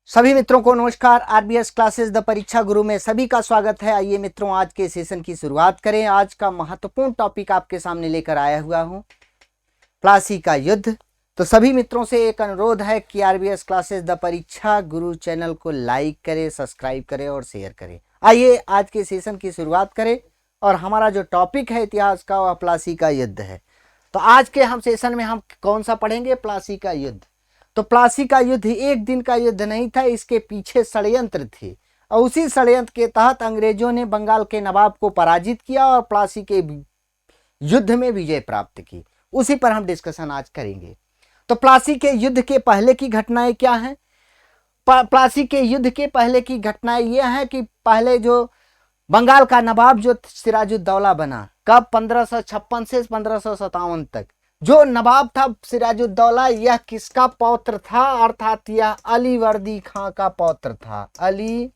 सभी मित्रों को नमस्कार। आरबीएस क्लासेस द परीक्षा गुरु में सभी का स्वागत है। आइए मित्रों, आज के सेशन की शुरुआत करें। आज का महत्वपूर्ण टॉपिक आपके सामने लेकर आया हुआ हूं, प्लासी का युद्ध। तो सभी मित्रों से एक अनुरोध है कि आरबीएस क्लासेस द परीक्षा गुरु चैनल को लाइक करें, सब्सक्राइब करें और शेयर करें। आइए आज के सेशन की शुरुआत करें और हमारा जो टॉपिक है इतिहास का, वह प्लासी का युद्ध है। तो आज के हम सेशन में हम कौन सा पढ़ेंगे? प्लासी का युद्ध। तो प्लासी का युद्ध एक दिन का युद्ध नहीं था, इसके पीछे षड्यंत्र थे और उसी षड्यंत्र के तहत अंग्रेजों ने बंगाल के नवाब को पराजित किया और प्लासी के युद्ध में विजय प्राप्त की। उसी पर हम डिस्कशन आज करेंगे। तो प्लासी के युद्ध के पहले की घटनाएं क्या हैं? प्लासी के युद्ध के पहले की घटनाएं यह है कि पहले जो बंगाल का नवाब जो सिराजुद्दौला बना, कब? 1556 से 1557 तक। जो नवाब था सिराजुद्दौला, यह किसका पौत्र था? अर्थात यह अली वर्दी खां का पौत्र था। अली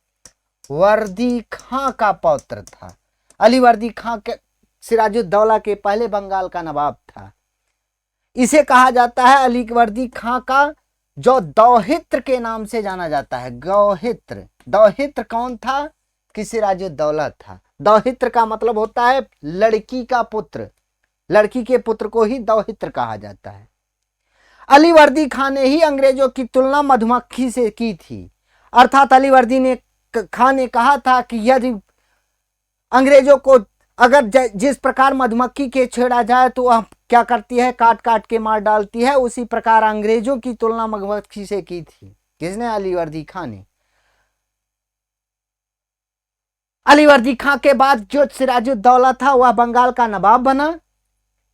वर्दी खां का पौत्र था। अली वर्दी खां के सिराजुद्दौला के पहले बंगाल का नवाब था। इसे कहा जाता है अली वर्दी खां का जो दौहित्र के नाम से जाना जाता है। गौहित्र। दौहित्र कौन था? कि सिराजुद्दौला था। दौहित्र का मतलब होता है लड़की का पुत्र। लड़की के पुत्र को ही दौहित्र कहा जाता है। अली वर्दी खां ने ही अंग्रेजों की तुलना मधुमक्खी से की थी। अर्थात अली वर्दी खां ने कहा था कि यदि अंग्रेजों को अगर जिस प्रकार मधुमक्खी के छेड़ा जाए तो वह क्या करती है? काट काट के मार डालती है। उसी प्रकार अंग्रेजों की तुलना मधुमक्खी से की थी। किसने? अली वर्दी खां ने। अली वर्दी खां के बाद जो सिराजुद्दौला था वह बंगाल का नवाब बना।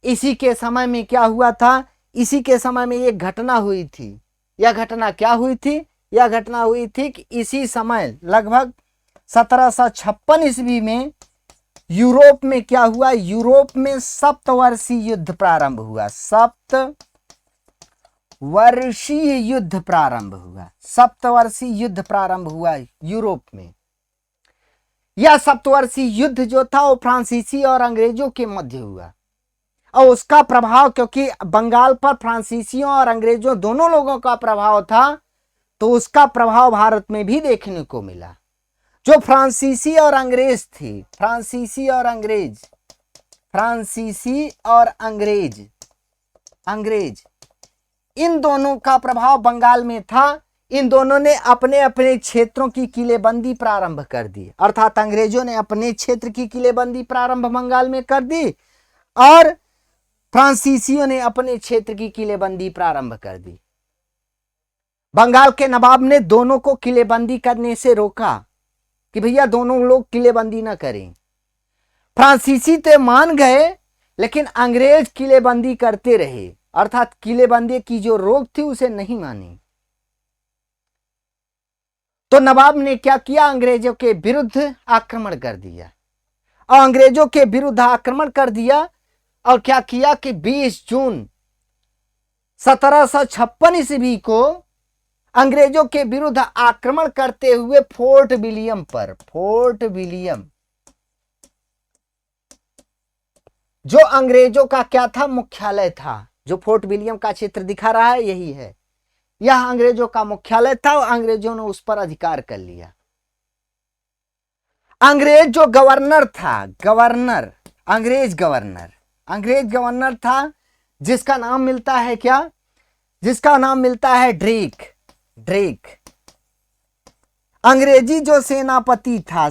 इसी के समय में क्या हुआ था? इसी के समय में एक घटना हुई थी। यह घटना क्या हुई थी? यह घटना हुई थी कि इसी समय लगभग 1756 ईस्वी में यूरोप में क्या हुआ? यूरोप में सप्तवर्षीय युद्ध प्रारंभ हुआ। सप्तवर्षीय युद्ध प्रारंभ हुआ। सप्तवर्षीय युद्ध प्रारंभ हुआ यूरोप में। यह सप्तवर्षीय युद्ध जो था वो फ्रांसीसी और अंग्रेजों के मध्य हुआ और उसका प्रभाव, क्योंकि बंगाल पर फ्रांसीसियों और अंग्रेजों दोनों लोगों का प्रभाव था, तो उसका प्रभाव भारत में भी देखने को मिला। जो फ्रांसीसी और अंग्रेज थे, फ्रांसीसी और अंग्रेज, इन दोनों का प्रभाव बंगाल में था। इन दोनों ने अपने अपने क्षेत्रों की किलेबंदी प्रारंभ कर दी। अर्थात अंग्रेजों ने अपने क्षेत्र की किलेबंदी प्रारंभ बंगाल में कर दी और फ्रांसीसियों ने अपने क्षेत्र की किलेबंदी प्रारंभ कर दी। बंगाल के नवाब ने दोनों को किलेबंदी करने से रोका कि भैया दोनों लोग किलेबंदी ना करें। फ्रांसीसी तो मान गए, लेकिन अंग्रेज किलेबंदी करते रहे। अर्थात किलेबंदी की जो रोक थी उसे नहीं मानी। तो नवाब ने क्या किया? अंग्रेजों के विरुद्ध आक्रमण कर दिया। और अंग्रेजों के विरुद्ध आक्रमण कर दिया और क्या किया कि 20 जून 1756 ईस्वी को अंग्रेजों के विरुद्ध आक्रमण करते हुए फोर्ट विलियम जो अंग्रेजों का क्या था? मुख्यालय था। जो फोर्ट विलियम का चित्र दिखा रहा है यही है। यह अंग्रेजों का मुख्यालय था और अंग्रेजों ने उस पर अधिकार कर लिया। अंग्रेज जो गवर्नर था, अंग्रेज गवर्नर था, जिसका नाम मिलता है क्या? जिसका नाम मिलता है ड्रेक। अंग्रेजी जो सेनापति था,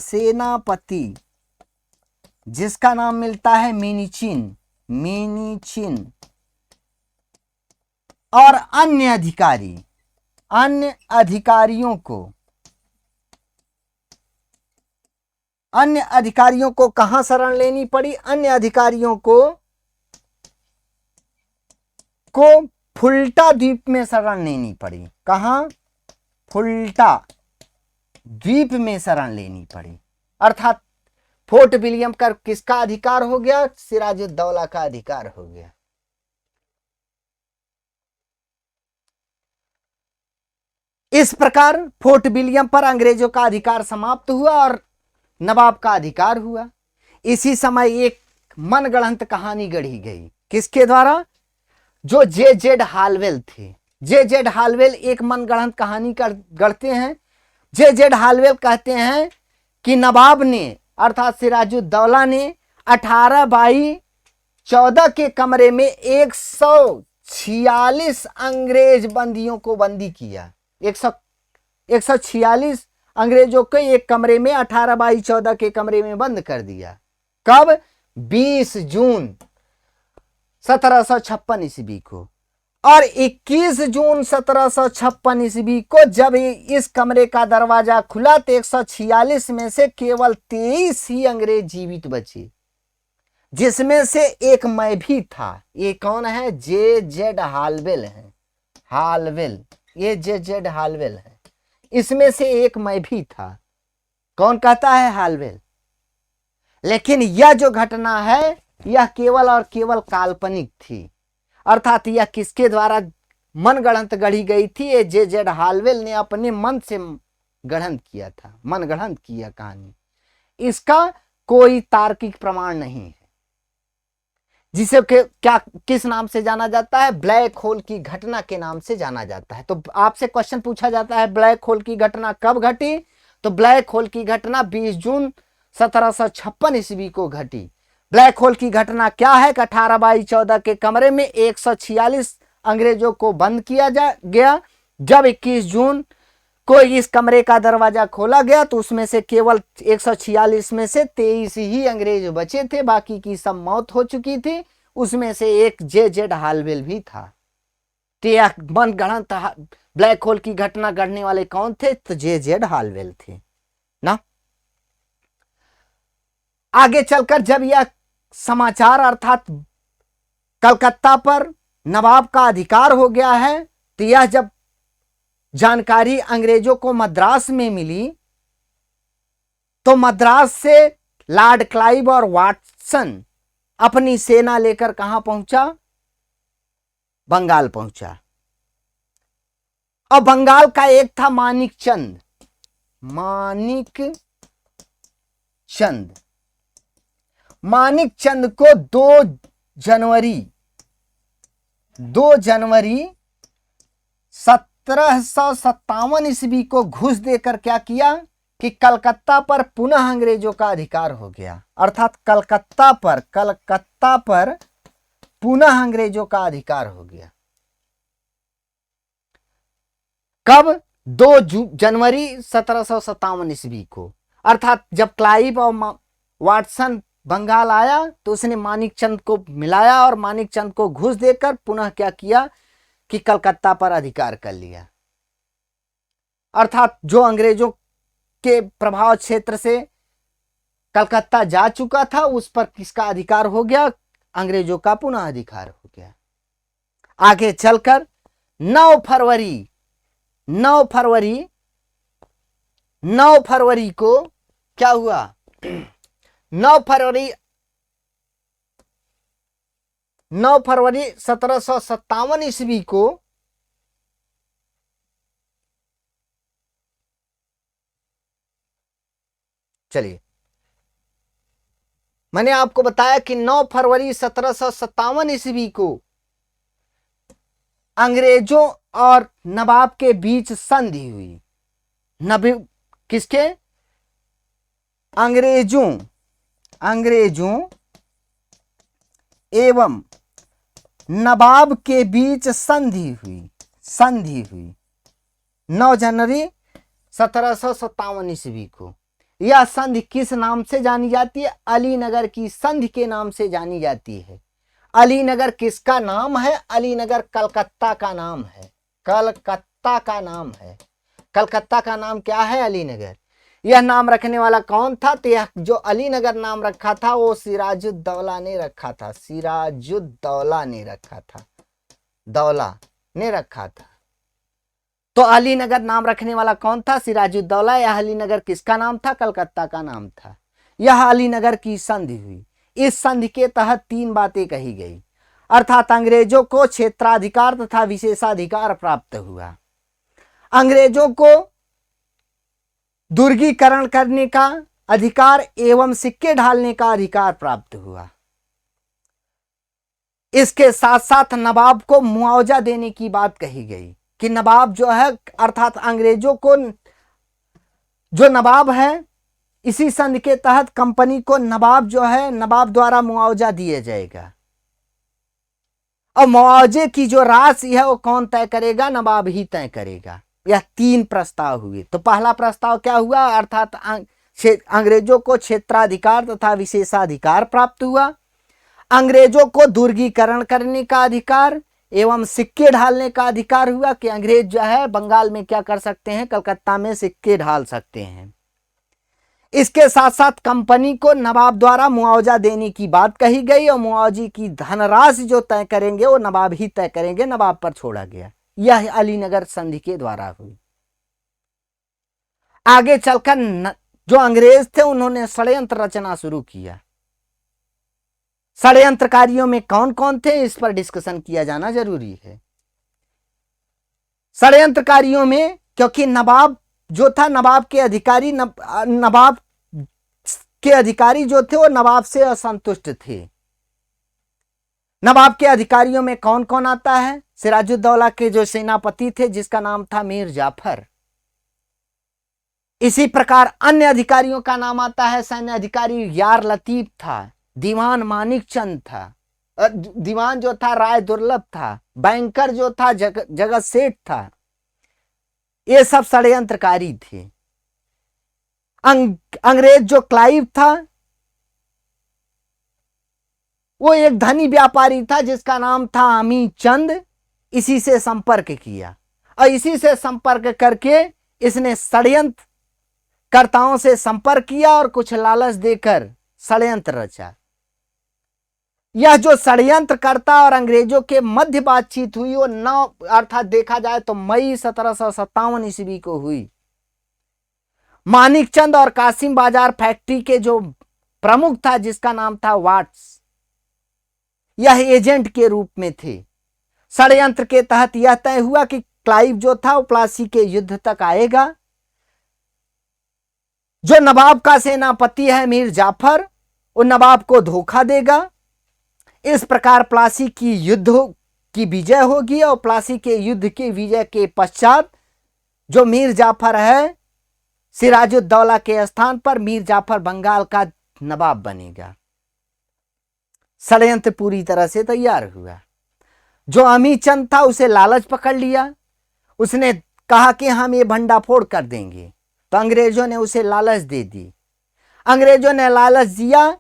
जिसका नाम मिलता है मेनीचिन। और अन्य अधिकारियों को कहां शरण लेनी पड़ी? अन्य अधिकारियों को फुल्टा द्वीप में शरण लेनी पड़ी। कहां? फुल्टा द्वीप में शरण लेनी पड़ी। अर्थात फोर्ट विलियम का किसका अधिकार हो गया? सिराजुद्दौला का अधिकार हो गया। इस प्रकार फोर्ट विलियम पर अंग्रेजों का अधिकार समाप्त हुआ और नवाब का अधिकार हुआ। इसी समय एक मनगढ़ंत कहानी गढ़ी गई। किसके द्वारा? जो जे जेड हालवेल थे। जे हालवेल एक मनगढ़ंत कहानी गढ़ते हैं। जे हालवेल कहते हैं कि नवाब ने अर्थात सिराजुद्दौला ने 18/14 के कमरे में 146 अंग्रेज बंदियों को बंदी किया। 146 अंग्रेजों को एक कमरे में 18/14 के कमरे में बंद कर दिया। कब? 20 जून 1756 ईस्वी को। और 21 जून 1756 ईस्वी को जब इस कमरे का दरवाजा खुला तो 146 में से केवल 23 ही अंग्रेज जीवित बचे, जिसमें से एक मैं भी था। ये कौन है? जे हालवेल है। हालवेल, ये जे हालवेल है। इसमें से एक मैं भी था। कौन कहता है? हालवेल। लेकिन यह जो घटना है यह केवल और केवल काल्पनिक थी, अर्थात यह किसके द्वारा मनगढ़ंत गढ़ी गई थी? ये जे हालवेल ने अपने मन से गढ़ंत किया था, मनगढ़ंत किया कहानी। इसका कोई तार्किक प्रमाण नहीं है, जिसे क्या किस नाम से जाना जाता है? ब्लैक होल की घटना के नाम से जाना जाता है। तो आपसे क्वेश्चन पूछा जाता है ब्लैक होल की घटना कब घटी? तो ब्लैक होल की घटना 20 जून 1756 ईस्वी को घटी। ब्लैक होल की घटना क्या है? 18/14 के कमरे में 146 अंग्रेजों को बंद किया गया। जब 21 जून को इस कमरे का दरवाजा खोला गया तो उसमें से केवल 146 में से 23 ही अंग्रेज बचे थे, बाकी की सब मौत हो चुकी थी। उसमें से एक जे हालवेल भी था। तो यह मनगढ़ंत ब्लैक होल की घटना गढ़ने वाले कौन थे? तो जे हालवेल थे ना। आगे चलकर जब यह समाचार अर्थात कलकत्ता पर नवाब का अधिकार हो गया है, तो यह जब जानकारी अंग्रेजों को मद्रास में मिली तो मद्रास से लॉर्ड क्लाइव और वाटसन अपनी सेना लेकर कहां पहुंचा? बंगाल पहुंचा। और बंगाल का एक था मानिक चंद। मानिक चंद को 2 जनवरी 1757 ईस्वी को घूस देकर क्या किया कि कलकत्ता पर पुनः अंग्रेजों का अधिकार हो गया। अर्थात कलकत्ता पर पुनः अंग्रेजों का अधिकार हो गया। कब? 2 जनवरी 1757 ईस्वी को। अर्थात जब क्लाइव और वाटसन बंगाल आया तो उसने मानिक चंद को मिलाया और मानिक चंद को घूस देकर पुनः क्या किया कि कलकत्ता पर अधिकार कर लिया। अर्थात जो अंग्रेजों के प्रभाव क्षेत्र से कलकत्ता जा चुका था उस पर किसका अधिकार हो गया? अंग्रेजों का पुनः अधिकार हो गया। आगे चलकर 9 फरवरी को क्या हुआ? 9 फरवरी 1757 ईस्वी को चलिए मैंने आपको बताया कि 9 फरवरी 1757 ईस्वी को अंग्रेजों और नवाब के बीच संधि हुई। किसके? अंग्रेजों एवं नवाब के बीच संधि हुई 9 जनवरी 1757 ईस्वी को। यह संधि किस नाम से जानी जाती है? अलीनगर की संधि के नाम से जानी जाती है। अलीनगर किसका नाम है? अलीनगर कलकत्ता का नाम है। कलकत्ता का नाम क्या है? अलीनगर। यह नाम रखने वाला कौन था? तो यह जो अलीनगर नाम रखा था वो सिराजुद्दौला ने रखा था। दौला ने रखा था। तो अलीनगर नाम रखने वाला कौन था? सिराजुद्दौला। यह अलीनगर किसका नाम था? कलकत्ता का नाम था। यह अलीनगर की संधि हुई। इस संधि के तहत 3 बातें कही गई, अर्थात अंग्रेजों को क्षेत्राधिकार तथा विशेषाधिकार प्राप्त हुआ, अंग्रेजों को दुर्गीकरण करने का अधिकार एवं सिक्के ढालने का अधिकार प्राप्त हुआ। इसके साथ साथ नवाब को मुआवजा देने की बात कही गई कि नवाब जो है अर्थात अंग्रेजों को, जो नवाब है इसी संधि के तहत कंपनी को नवाब जो है नवाब द्वारा मुआवजा दिया जाएगा। और मुआवजे की जो राशि है वो कौन तय करेगा? नवाब ही तय करेगा। यह 3 प्रस्ताव हुए। तो पहला प्रस्ताव क्या हुआ? अर्थात अंग्रेजों को क्षेत्राधिकार तथा विशेषाधिकार प्राप्त हुआ, अंग्रेजों को दुर्गीकरण करने का अधिकार एवं सिक्के ढालने का अधिकार हुआ कि अंग्रेज जो है बंगाल में क्या कर सकते हैं? कलकत्ता में सिक्के ढाल सकते हैं। इसके साथ साथ कंपनी को नवाब द्वारा मुआवजा देने की बात कही गई और मुआवजे की धनराशि जो तय करेंगे वो नवाब ही तय करेंगे, नवाब पर छोड़ा गया। यह अलीनगर संधि के द्वारा हुई। आगे चलकर जो अंग्रेज थे उन्होंने षड्यंत्र रचना शुरू किया। षड्यंत्रकारियों में कौन कौन थे इस पर डिस्कशन किया जाना जरूरी है। षड्यंत्रकारियों में, क्योंकि नवाब जो था, नवाब के अधिकारी जो थे वो नवाब से असंतुष्ट थे। नवाब के अधिकारियों में कौन कौन आता है? सिराजुद्दौला के जो सेनापति थे जिसका नाम था मीर जाफर। इसी प्रकार अन्य अधिकारियों का नाम आता है, सैन्य अधिकारी यार लतीफ था, दीवान मानिक चंद था, दीवान जो था राय दुर्लभ था, बैंकर जो था जगत सेठ था। ये सब षड्यंत्रकारी थे। अंग्रेज जो क्लाइव था वो एक धनी व्यापारी था जिसका नाम था अमी चंद। इसी से संपर्क किया और इसी से संपर्क करके इसने षड्यंत्रकर्ताओं से संपर्क किया और कुछ लालच देकर षड्यंत्र रचा। यह जो षड्यंत्रकर्ता और अंग्रेजों के मध्य बातचीत हुई वो 9 अर्थात देखा जाए तो मई 1757 ईस्वी को हुई। मानिक चंद और कासिम बाजार फैक्ट्री के जो प्रमुख था जिसका नाम था वाट्स, यह एजेंट के रूप में थे। षड्यंत्र के तहत यह तय हुआ कि क्लाइव जो था वो प्लासी के युद्ध तक आएगा। जो नवाब का सेनापति है मीर जाफर, वो नवाब को धोखा देगा। इस प्रकार प्लासी की युद्ध की विजय होगी और प्लासी के युद्ध की विजय के पश्चात जो मीर जाफर है सिराजुद्दौला के स्थान पर मीर जाफर बंगाल का नवाब बनेगा। षड्यंत्र पूरी तरह से तैयार हुआ। जो अमी चंद था उसे लालच पकड़ लिया। उसने कहा कि हम ये भंडाफोड़ कर देंगे, तो अंग्रेजों ने उसे लालच दे दी। अंग्रेजों ने लालच दिया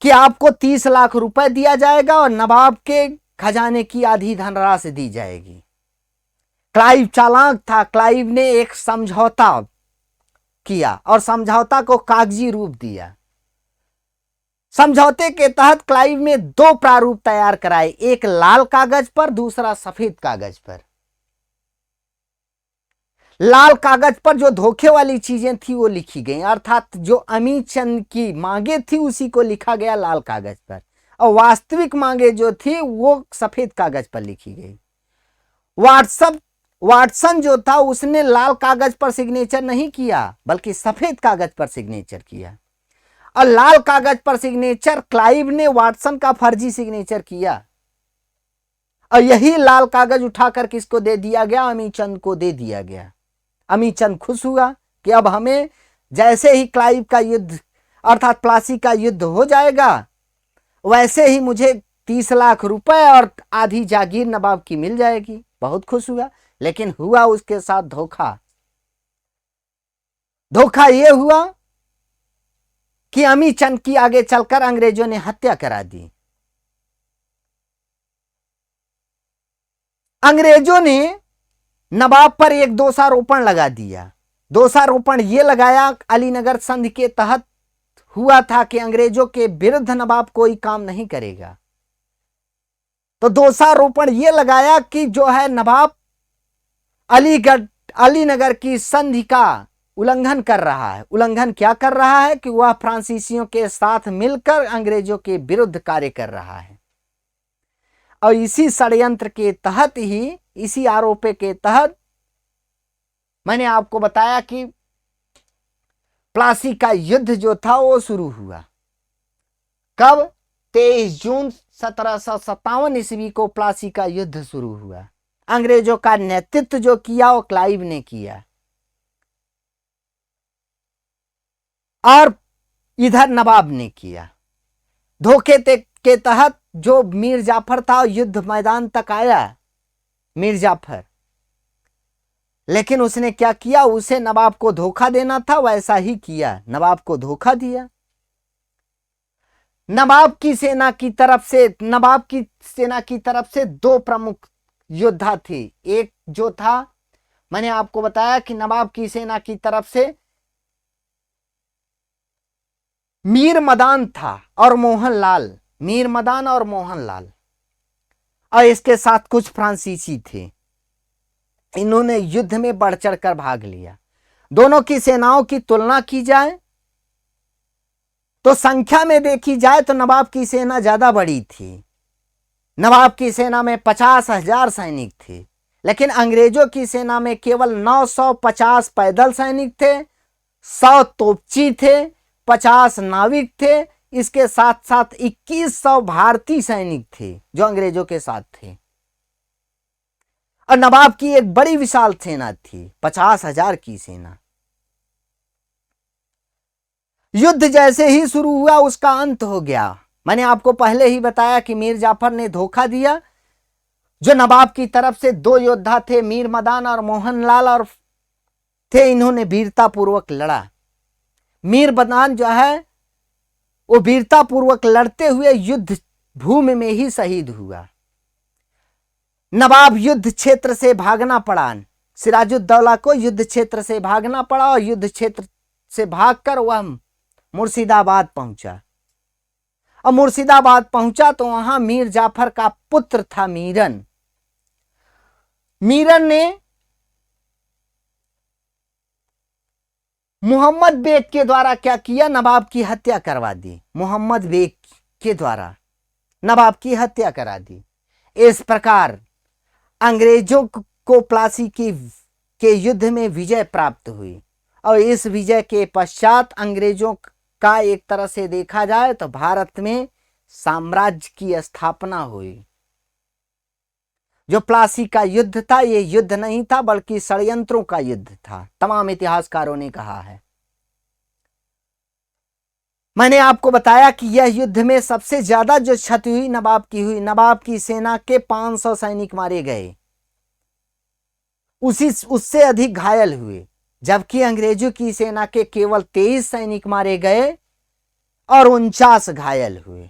कि आपको 30 लाख रुपए दिया जाएगा और नवाब के खजाने की आधी धनराशि दी जाएगी। क्लाइव चालाक था। क्लाइव ने एक समझौता किया और समझौता को कागजी रूप दिया। समझौते के तहत क्लाइव ने 2 प्रारूप तैयार कराए, एक लाल कागज पर, दूसरा सफेद कागज पर। लाल कागज पर जो धोखे वाली चीजें थी वो लिखी गई, अर्थात जो अमी चंद की मांगे थी उसी को लिखा गया लाल कागज पर, और वास्तविक मांगे जो थी वो सफेद कागज पर लिखी गई। वाटसन जो था उसने लाल कागज पर सिग्नेचर नहीं किया बल्कि सफेद कागज पर सिग्नेचर किया, और लाल कागज पर सिग्नेचर क्लाइव ने वाटसन का फर्जी सिग्नेचर किया, और यही लाल कागज उठाकर किसको दे दिया गया? अमी चंद को दे दिया गया। अमी चंद खुश हुआ कि अब हमें जैसे ही क्लाइव का युद्ध अर्थात प्लासी का युद्ध हो जाएगा वैसे ही मुझे 30 लाख रुपए और आधी जागीर नवाब की मिल जाएगी। बहुत खुश हुआ, लेकिन हुआ उसके साथ धोखा। धोखा यह हुआ कि अमी चंद की आगे चलकर अंग्रेजों ने हत्या करा दी। अंग्रेजों ने नवाब पर एक दोषारोपण लगा दिया। दोषारोपण यह लगाया, अलीनगर संधि के तहत हुआ था कि अंग्रेजों के विरुद्ध नवाब कोई काम नहीं करेगा। तो दोषारोपण यह लगाया कि जो है नवाब अलीनगर की संधि का उल्लंघन कर रहा है। उल्लंघन क्या कर रहा है कि वह फ्रांसीसियों के साथ मिलकर अंग्रेजों के विरुद्ध कार्य कर रहा है। और इसी षड्यंत्र के तहत ही, इसी आरोप के तहत मैंने आपको बताया कि प्लासी का युद्ध जो था वो शुरू हुआ। कब? 23 जून 1757 ईस्वी को प्लासी का युद्ध शुरू हुआ। अंग्रेजों का नेतृत्व जो किया वो क्लाइव ने किया, और इधर नवाब ने किया। धोखे के तहत जो मीर जाफर था युद्ध मैदान तक आया, मीर जाफर, लेकिन उसने क्या किया, उसे नवाब को धोखा देना था, वैसा ही किया, नवाब को धोखा दिया। नवाब की सेना की तरफ से दो प्रमुख योद्धा थे। एक जो था, मैंने आपको बताया कि नवाब की सेना की तरफ से मीर मदान था और मोहनलाल, मीर मदान और मोहनलाल, और इसके साथ कुछ फ्रांसीसी थे। इन्होंने युद्ध में बढ़ चढ़कर भाग लिया। दोनों की सेनाओं की तुलना की जाए तो संख्या में देखी जाए तो नवाब की सेना ज्यादा बड़ी थी। नवाब की सेना में 50,000 सैनिक थे, लेकिन अंग्रेजों की सेना में केवल 950 पैदल सैनिक थे, 100 तोपची थे, 50 नाविक थे, इसके साथ साथ 2100 भारतीय सैनिक थे जो अंग्रेजों के साथ थे। और नवाब की एक बड़ी विशाल सेना थी, 50,000 की सेना। युद्ध जैसे ही शुरू हुआ उसका अंत हो गया। मैंने आपको पहले ही बताया कि मीर जाफर ने धोखा दिया। जो नवाब की तरफ से दो योद्धा थे, मीर मदान और मोहनलाल और थे, इन्होंने वीरता पूर्वक लड़ा। मीर मदान जो है वो वीरता पूर्वक लड़ते हुए युद्ध भूमि में ही शहीद हुआ। नवाब युद्ध क्षेत्र से भागना पड़ा, सिराजुद्दौला को युद्ध क्षेत्र से भागना पड़ा, और युद्ध क्षेत्र से भागकर वह मुर्शिदाबाद पहुंचा। और मुर्शिदाबाद पहुंचा तो वहां मीर जाफर का पुत्र था मीरन। मीरन ने मोहम्मद बेग के द्वारा क्या किया, नवाब की हत्या करवा दी। मोहम्मद बेग के द्वारा नवाब की हत्या करा दी। इस प्रकार अंग्रेजों को प्लासी के युद्ध में विजय प्राप्त हुई, और इस विजय के पश्चात अंग्रेजों का एक तरह से देखा जाए तो भारत में साम्राज्य की स्थापना हुई। जो प्लासी का युद्ध था ये युद्ध नहीं था बल्कि षड्यंत्रों का युद्ध था, तमाम इतिहासकारों ने कहा है। मैंने आपको बताया कि यह युद्ध में सबसे ज्यादा जो क्षति हुई नवाब की हुई। नवाब की सेना के 500 सैनिक मारे गए, उससे अधिक घायल हुए, जबकि अंग्रेजों की सेना के केवल 23 सैनिक मारे गए और 49 घायल हुए।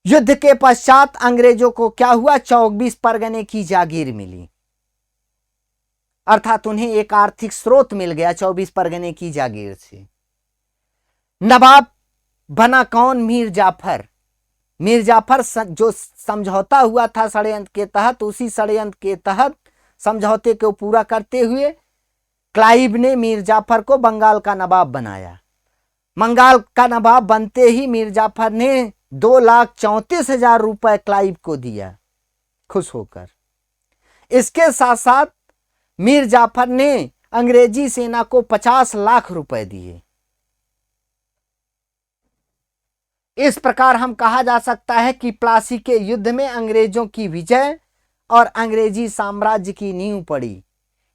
युद्ध के पश्चात अंग्रेजों को क्या हुआ, 24 परगने की जागीर मिली, अर्थात उन्हें एक आर्थिक स्रोत मिल गया 24 परगने की जागीर से। नवाब बना कौन, मीर जाफर। मीर जाफर जो समझौता हुआ था षड्यंत्र के तहत, उसी षड्यंत्र के तहत समझौते को पूरा करते हुए क्लाइव ने मीर जाफर को बंगाल का नवाब बनाया। बंगाल का नवाब बनते ही मीर जाफर ने 2,34,000 रुपए क्लाइव को दिया, खुश होकर। इसके साथ साथ मीर जाफर ने अंग्रेजी सेना को 50 लाख रुपए दिए। इस प्रकार हम कहा जा सकता है कि प्लासी के युद्ध में अंग्रेजों की विजय और अंग्रेजी साम्राज्य की नींव पड़ी।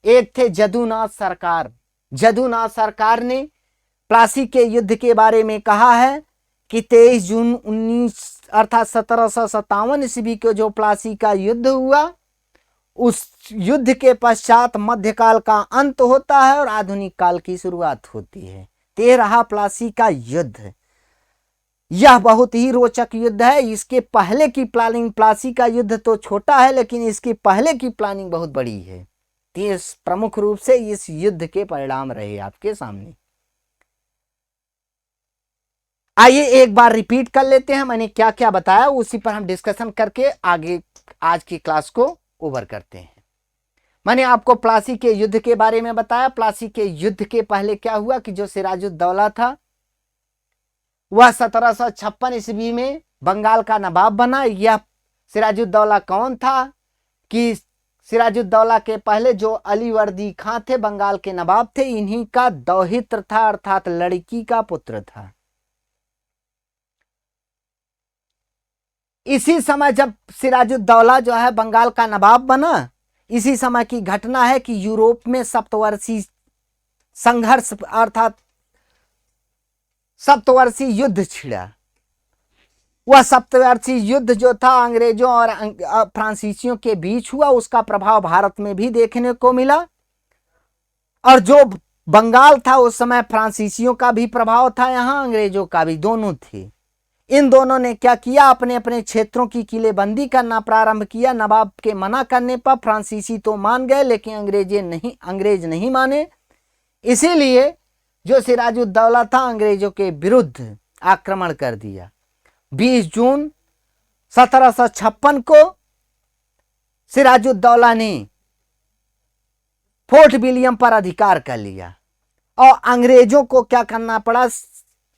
एक थे जदूनाथ सरकार। जदूनाथ सरकार ने प्लासी के युद्ध के बारे में कहा है कि 23 जून 1757 ईस्वी को जो प्लासी का युद्ध हुआ, उस युद्ध के पश्चात मध्यकाल का अंत होता है और आधुनिक काल की शुरुआत होती है। ते रहा प्लासी का युद्ध। यह बहुत ही रोचक युद्ध है। इसके पहले की प्लानिंग, प्लासी का युद्ध तो छोटा है लेकिन इसके पहले की प्लानिंग बहुत बड़ी है। ये प्रमुख रूप से इस युद्ध के परिणाम रहे आपके सामने। आइए एक बार रिपीट कर लेते हैं, मैंने क्या क्या बताया उसी पर हम डिस्कशन करके आगे आज की क्लास को ओवर करते हैं। मैंने आपको प्लासी के युद्ध के बारे में बताया। प्लासी के युद्ध के पहले क्या हुआ कि जो सिराजुद्दौला था वह 1756 ईस्वी में बंगाल का नवाब बना। यह सिराजुद्दौला कौन था कि सिराजुद्दौला के पहले जो अलीवर्दी खां थे बंगाल के नवाब थे, इन्हीं का दौहित्र था, अर्थात लड़की का पुत्र था। इसी समय जब सिराजुद्दौला जो है बंगाल का नवाब बना, इसी समय की घटना है कि यूरोप में सप्तवर्षीय संघर्ष अर्थात सप्तवर्षीय युद्ध छिड़ा। वह सप्तवर्षीय युद्ध जो था अंग्रेजों और फ्रांसीसियों के बीच हुआ, उसका प्रभाव भारत में भी देखने को मिला। और जो बंगाल था उस समय फ्रांसीसियों का भी प्रभाव था, यहां अंग्रेजों का भी, दोनों थे। इन दोनों ने क्या किया, अपने अपने क्षेत्रों की किलेबंदी करना प्रारंभ किया। नवाब के मना करने पर फ्रांसीसी तो मान गए, लेकिन अंग्रेज नहीं माने। इसीलिए जो सिराजुद्दौला था अंग्रेजों के विरुद्ध आक्रमण कर दिया। 20 जून 1756 को सिराजुद्दौला ने फोर्ट विलियम पर अधिकार कर लिया और अंग्रेजों को क्या करना पड़ा,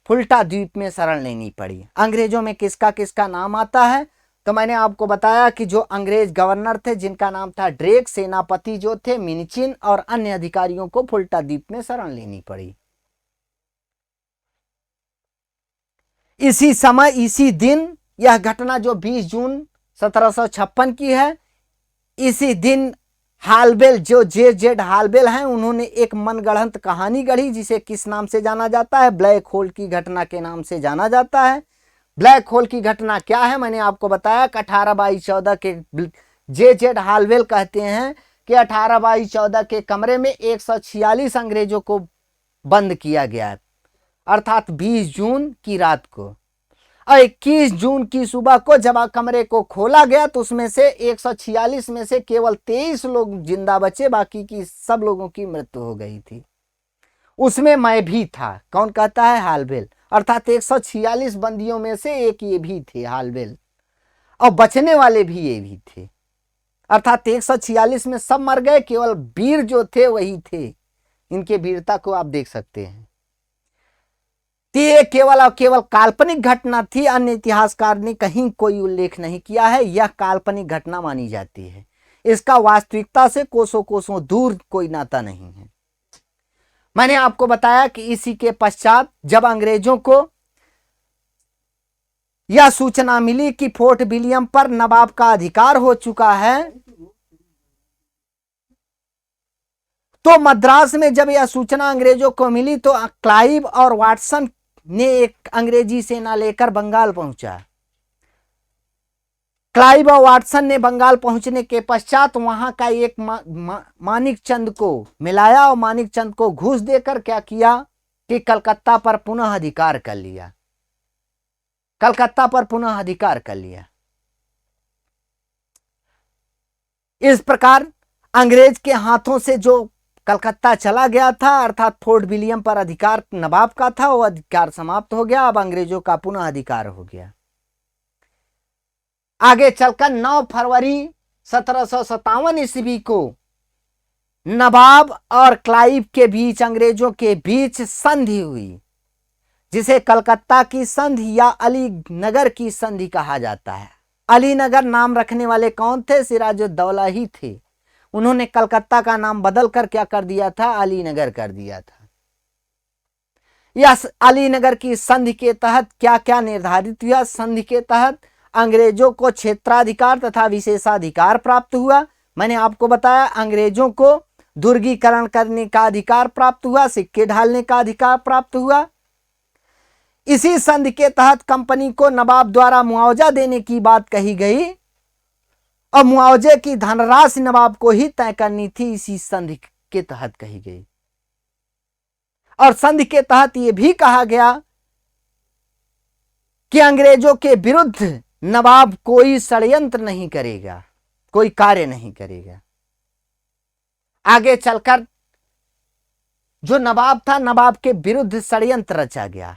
फुल्टा द्वीप में शरण लेनी पड़ी। अंग्रेजों में किसका किसका नाम आता है, तो मैंने आपको बताया कि जो अंग्रेज गवर्नर थे जिनका नाम था ड्रेक, सेनापति जो थे मिन्चिन, और अन्य अधिकारियों को फुल्टा द्वीप में शरण लेनी पड़ी। इसी समय इसी दिन यह घटना जो 20 जून 1756 की है, इसी दिन हालबेल जो जेड हालबेल हैं, उन्होंने एक मनगढ़ंत कहानी गढ़ी जिसे किस नाम से जाना जाता है, ब्लैक होल की घटना के नाम से जाना जाता है। ब्लैक होल की घटना क्या है, मैंने आपको बताया कि 18/14 के जेड हालबेल कहते हैं कि 18/14 के कमरे में 146 अंग्रेजों को बंद किया गया, अर्थात 20 जून की रात को। और 21 जून की सुबह को जब कमरे को खोला गया तो उसमें से 146 में से केवल 23 लोग जिंदा बचे, बाकी की सब लोगों की मृत्यु हो गई थी। उसमें मैं भी था। कौन कहता है, हालबेल। अर्थात 146 बंदियों में से एक ये भी थे, हालबेल, और बचने वाले भी ये भी थे। अर्थात 146 में सब मर गए, केवल वीर जो थे वही थे। इनके वीरता को आप देख सकते हैं। तो ये केवल और केवल काल्पनिक घटना थी, अन्य इतिहासकार ने कहीं कोई उल्लेख नहीं किया है। यह काल्पनिक घटना मानी जाती है, इसका वास्तविकता से कोसों कोसों दूर कोई नाता नहीं है। मैंने आपको बताया कि इसी के पश्चात जब अंग्रेजों को यह सूचना मिली कि फोर्ट विलियम पर नवाब का अधिकार हो चुका है, तो मद्रास में जब यह सूचना अंग्रेजों को मिली तो क्लाइव और वाटसन ने एक अंग्रेजी सेना लेकर बंगाल पहुंचा। क्लाइव और वाटसन ने बंगाल पहुंचने के पश्चात वहां का एक मानिक चंद को मिलाया और मानिक चंद को घूस देकर क्या किया कि कलकत्ता पर पुनः अधिकार कर लिया। कलकत्ता पर पुनः अधिकार कर लिया। इस प्रकार अंग्रेज के हाथों से जो कलकत्ता चला गया था, अर्थात फोर्ट विलियम पर अधिकार नवाब का था, वो अधिकार समाप्त हो गया। अब अंग्रेजों का पुनः अधिकार हो गया। आगे चलकर 9 फरवरी 1757 ईस्वी को नवाब और क्लाइव के बीच, अंग्रेजों के बीच संधि हुई, जिसे कलकत्ता की संधि या अलीनगर की संधि कहा जाता है। अलीनगर नाम रखने वाले कौन थे, सिराजुद्दौला ही थे। उन्होंने कलकत्ता का नाम बदलकर क्या कर दिया था, अलीनगर कर दिया था। यह अलीनगर की संधि के तहत क्या क्या निर्धारित हुआ, संधि के तहत अंग्रेजों को क्षेत्राधिकार तथा विशेषाधिकार प्राप्त हुआ। मैंने आपको बताया अंग्रेजों को दुर्गीकरण करने का अधिकार प्राप्त हुआ, सिक्के ढालने का अधिकार प्राप्त हुआ। इसी संधि के तहत कंपनी को नवाब द्वारा मुआवजा देने की बात कही गई और मुआवजे की धनराशि नवाब को ही तय करनी थी, इसी संधि के तहत कही गई। और संधि के तहत यह भी कहा गया कि अंग्रेजों के विरुद्ध नवाब कोई षड्यंत्र नहीं करेगा, कोई कार्य नहीं करेगा। आगे चलकर जो नवाब था, नवाब के विरुद्ध षड्यंत्र रचा गया।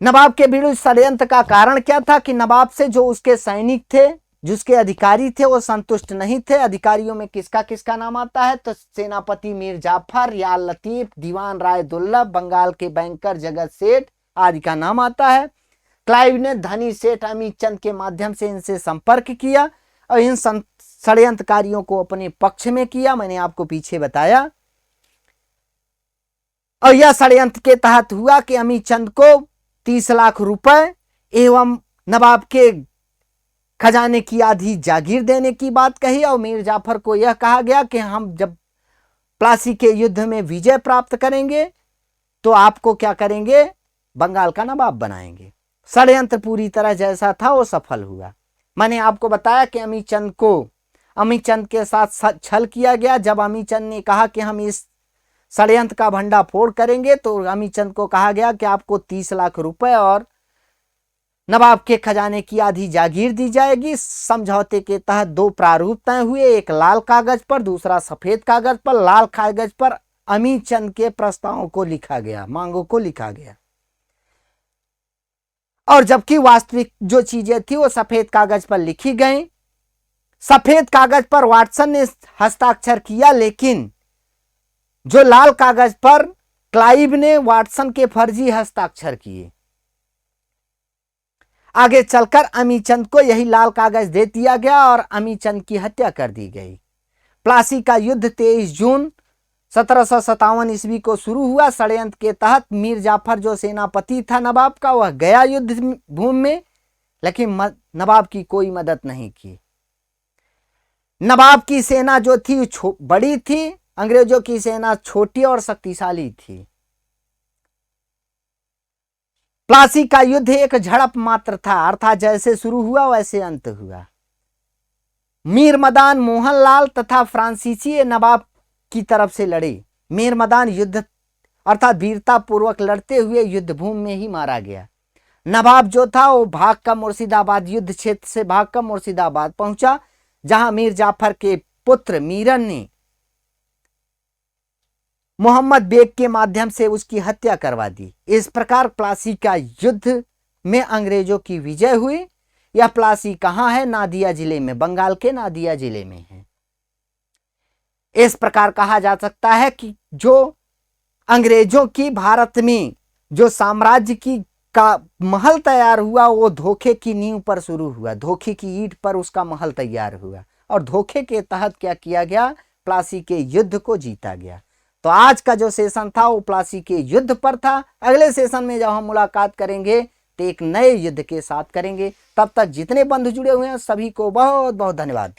नवाब के विरुद्ध षड्यंत्र का कारण क्या था कि नवाब से जो उसके सैनिक थे, जिसके अधिकारी थे, वो संतुष्ट नहीं थे। अधिकारियों में किसका किसका नाम आता है, तो सेनापति मीर जाफर, यार लतीफ, दीवान राय दुर्लभ, बंगाल के बैंकर जगत सेठ आदि का नाम आता है। क्लाइव ने धनी सेठ अमीर चंद के माध्यम से इनसे संपर्क किया और इन षड्यंत्रकारियों को अपने पक्ष में किया, मैंने आपको पीछे बताया। और यह षड्यंत्र के तहत हुआ कि अमीर चंद को 30 लाख रुपए एवं नवाब के खजाने की आधी जागीर देने की बात कही और मीर जाफर को यह कहा गया कि हम जब प्लासी के युद्ध में विजय प्राप्त करेंगे तो आपको क्या करेंगे, बंगाल का नवाब बनाएंगे। षड्यंत्र पूरी तरह जैसा था वो सफल हुआ। मैंने आपको बताया कि अमीचंद के साथ छल किया गया। जब अमीचंद ने कहा कि हम इस षड्यंत्र का भंडाफोड़ करेंगे तो अमीचंद को कहा गया कि आपको 30 लाख रुपए और नवाब के खजाने की आधी जागीर दी जाएगी। समझौते के तहत 2 प्रारूप तय हुए, एक लाल कागज पर, दूसरा सफेद कागज पर। लाल कागज पर अमीचंद के प्रस्तावों को लिखा गया, मांगों को लिखा गया, और जबकि वास्तविक जो चीजें थी वो सफेद कागज पर लिखी गई। सफेद कागज पर वाटसन ने हस्ताक्षर किया, लेकिन जो लाल कागज पर क्लाइव ने वाटसन के फर्जी हस्ताक्षर किए। आगे चलकर अमीचंद को यही लाल कागज दे दिया गया और अमीचंद की हत्या कर दी गई। प्लासी का युद्ध 23 जून 1757 ईस्वी को शुरू हुआ। षड्यंत्र के तहत मीर जाफर जो सेनापति था नवाब का, वह गया युद्ध भूमि में, लेकिन नवाब की कोई मदद नहीं की। नवाब की सेना जो थी बड़ी थी, अंग्रेजों की सेना छोटी और शक्तिशाली थी। प्लासी का युद्ध एक झड़प मात्र था, अर्थात जैसे शुरू हुआ वैसे अंत हुआ। मीर मदान मोहनलाल तथा फ्रांसीसी नवाब की तरफ से लड़े। मीर मदान युद्ध अर्थात वीरता पूर्वक लड़ते हुए युद्ध भूमि में ही मारा गया। नवाब जो था वो भागकर मुर्शिदाबाद, युद्ध क्षेत्र से भागकर मुर्शिदाबाद पहुंचा, जहां मीर जाफर के पुत्र मीरन ने मोहम्मद बेग के माध्यम से उसकी हत्या करवा दी। इस प्रकार प्लासी का युद्ध में अंग्रेजों की विजय हुई। यह प्लासी कहां है? नादिया जिले में, बंगाल के नादिया जिले में है। इस प्रकार कहा जा सकता है कि जो अंग्रेजों की भारत में जो साम्राज्य की का महल तैयार हुआ वो धोखे की नींव पर शुरू हुआ, धोखे की ईंट पर उसका महल तैयार हुआ, और धोखे के तहत क्या किया गया, प्लासी के युद्ध को जीता गया। तो आज का जो सेशन था वो प्लासी के युद्ध पर था। अगले सेशन में जब हम मुलाकात करेंगे तो एक नए युद्ध के साथ करेंगे। तब तक जितने बंधु जुड़े हुए हैं सभी को बहुत बहुत धन्यवाद।